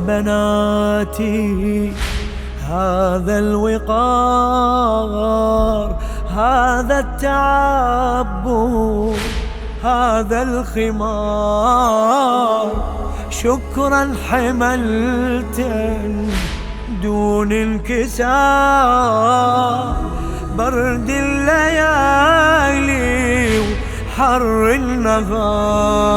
بناتي هذا الوقار، هذا التعبد، هذا الخمار. شكرا حملت دون انكسار برد الليالي وحر النهار.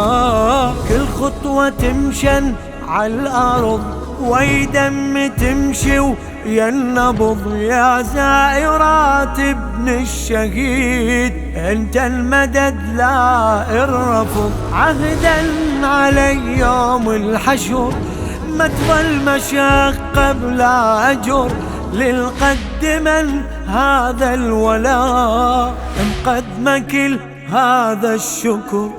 كل خطوة تمشن على الأرض ويدم تمشي ويا النبض. يا زائرات ابن الشهيد انت المدد لا الرفض. عهدا علي يوم الحشر ما تظل مشقة بلا أجر. للقد من هذا الولاء مقدم كل هذا الشكر.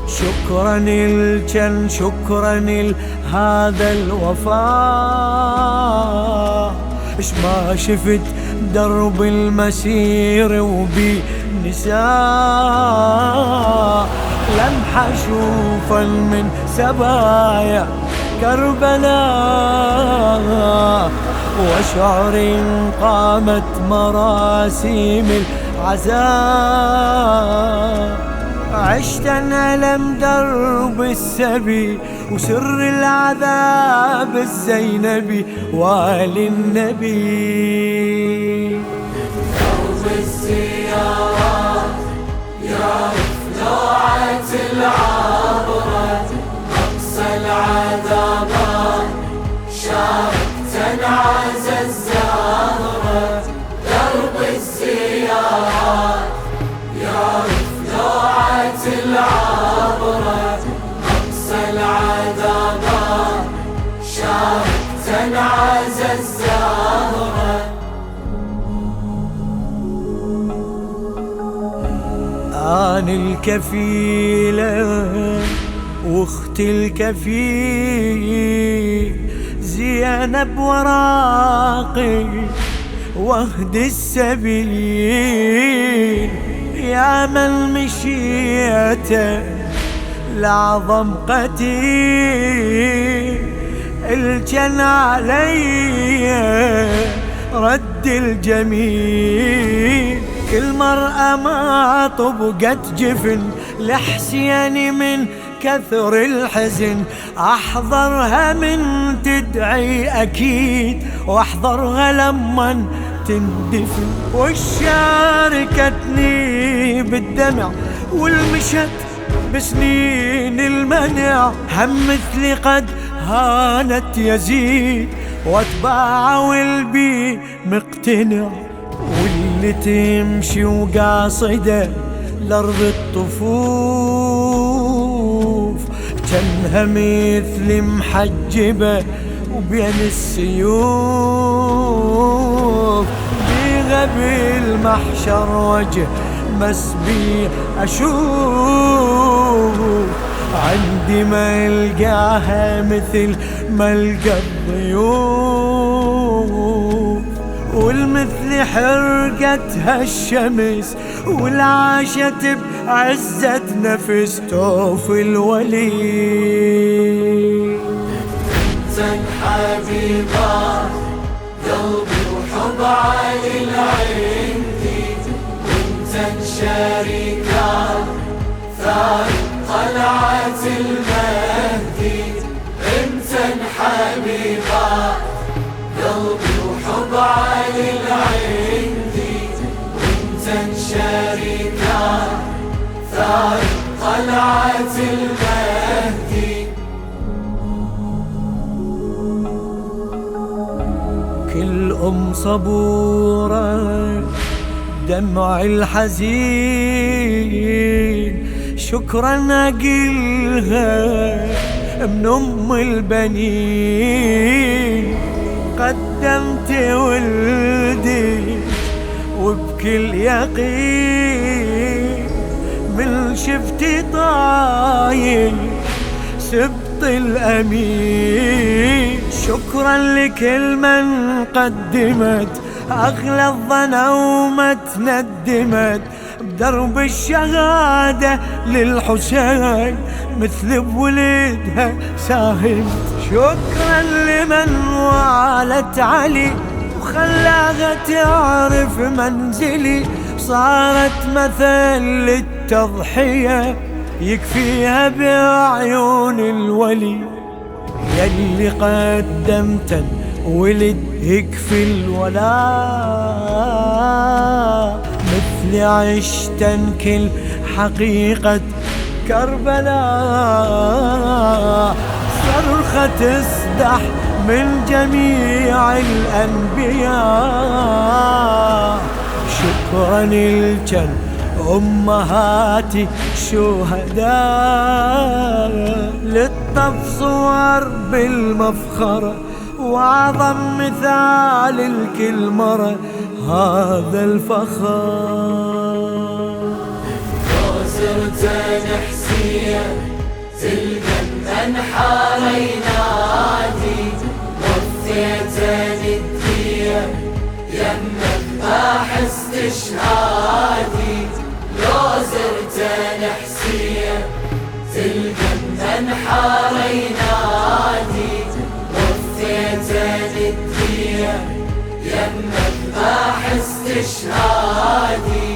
شكرا الجن شكرا هذا الوفاء. اش ما شفت درب المسير وبي نساء. لمحة شوفا من سبايا كربلاء وشعر قامت مراسيم العزاء. عشت ألم درب السبي وسر العذاب الزينبي وآل النبي. درب السيارات يعرف لوعة العبرة أقصى العذابات شارك تنعز الزهرة. درب السيارات يعرف لوعة العبرة أقصى العذابات شارك تنعز الزهرة. أنا الكفيلة واختي الكفيل زينب وراقي واهدي السبيل. يا من مشيته لعظم قتيل الجن علي رد الجميل. كل مرأة ما طبقت جفن لحسين من كثر الحزن. أحضرها من تدعي أكيد واحضرها لما تندفن. وشاركتني بالدمع والمشت بسنين المنع. هم مثلي قد هانت يزيد واتباع والبي مقتنع. واللي تمشي وقاصده لأرض الطفوف جنها مثل محجبة وبين السيوف. بغبي المحشر وجه مسبي أشوف. عندي ما القاها مثل ما القى الضيوف. والمثل حرقتها الشمس والعاشت بعزة نفس توف الولي. انت حبيبات قلبي وحب علي العندي. وانت شريكات ثاني طلعت المهدي. انت حبيبات قلبي وحب علي العندي. وانت شريكات ثاني طلعت المهدي. كل صبورة دمع الحزين شكرا أقلها من البنين. قدمت ولدي وبكل يقين من شفتي طايل سبط الأمين. شكرا لكل من قدمت أغلى الظنا وما تندمت بدرب الشهادة للحسين مثل بولدها ساهمت. شكرا لمن والت علي وخلاها تعرف منزلي، صارت مثل للتضحية يكفيها بعيون الولي. يلي قدمت ولد يكفي الولاء، مثل عشت كل حقيقة كربلاء. صرخة تصدح من جميع الأنبياء، شكرا للجن أمهاتي شهداء. للطف صور بالمفخرة وأعظم مثال لكل مرة هذا الفخر. لو زرت نحسية تلقى الأنحار ينادي، وفيت ندية يمك باحث استشهادي. لو زرت نحسية تلقى الأنحار ينادي، وفيت ندية يمك باحث استشهادي.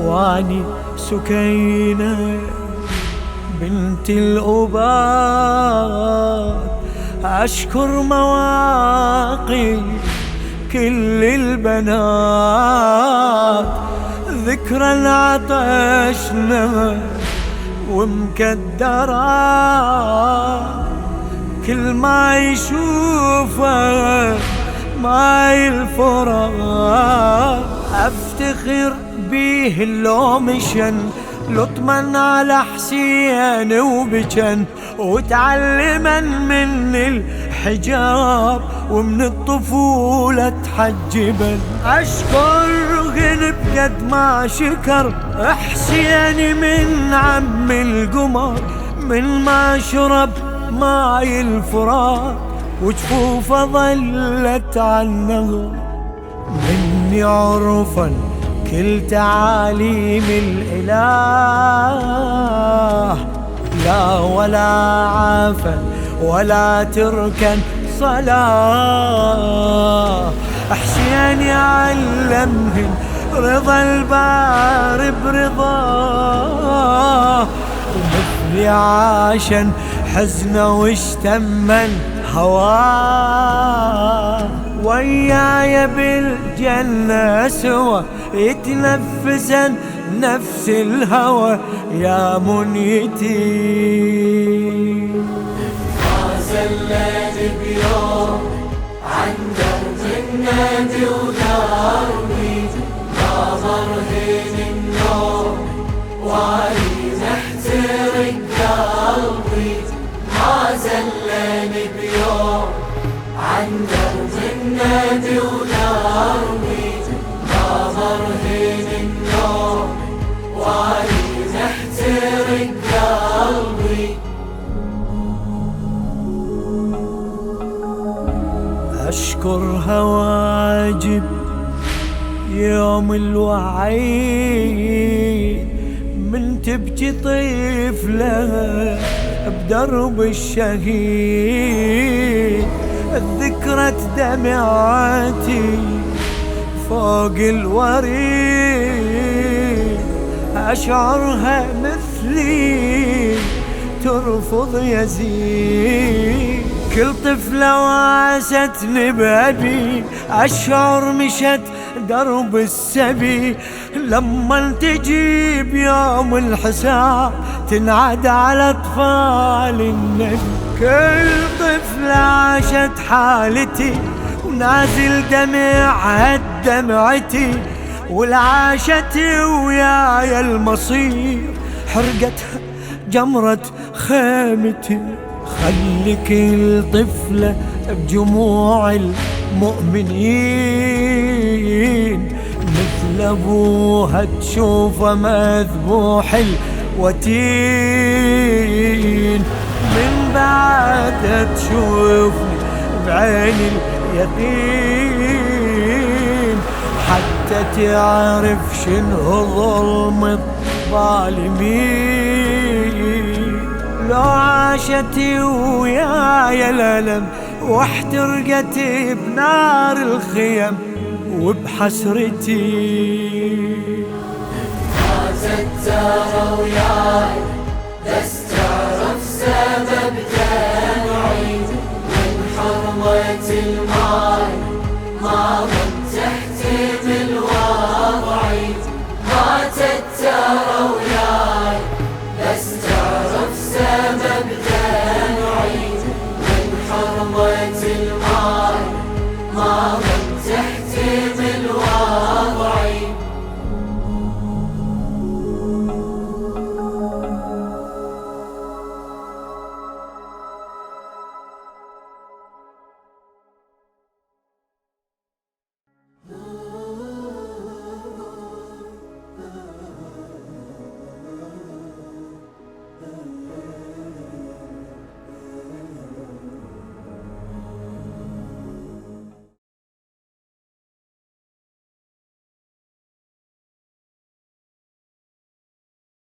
واني سكينة بنت الأباد أشكر مواقف كل البنات، ذكرى عطشنا ومكدرات. كل ما يشوفه ماي الفراق افتخر بيه لو مشن، لطمن على حسين وبجن، وتعلما من الحجاب ومن الطفولة تحجبا. أشكر غنب قد ما شكر حسين من عم القمر، من ما شرب ماي الفرات وجفوفه ظلت عالنهر. مني عرفا كل تعاليم الإله، لا ولا عافا ولا تركا صلاة. حسين يعلمهن رضا البار برضاه، ومثلي عاشا حزنه واشتمن هواه. وياي بالجنة سوا يتنفسن نفس الهوى يا منيتي. ما زلت بيوم عن درب النادي وداربي، ناظر هين النوم وعلي محترق قلبي. ما زلني بيوم عن درب النادي وداربي، ناظر هين النوم وعلي محترق قلبي. أشكرها واجب يوم الوعيد، من تبكي طفلها بدرب الشهيد. الذكرى دمعتي فوق الوريد، أشعرها مثلي ترفض يزيد. كل طفلة واستني بأبي أشعر مشت درب السبي، لما تجيب يوم الحساب تنعد على أطفال النبي. كل طفلة عاشت حالتي ونازل دمع دمعتي، والعاشت وياي المصير حرقتها جمرة خيمتي. خلي كل طفلة بجموع المؤمنين مثل أبوها تشوفه مذبوح الوتين. من بعد تشوفني بعين اليقين، حتى تعرف شنو ظلم الظالمين. لو عاشت وياي الألم واحترقت بنار الخيم وبحسرتي، ما زدت وياي بس تعرف سبب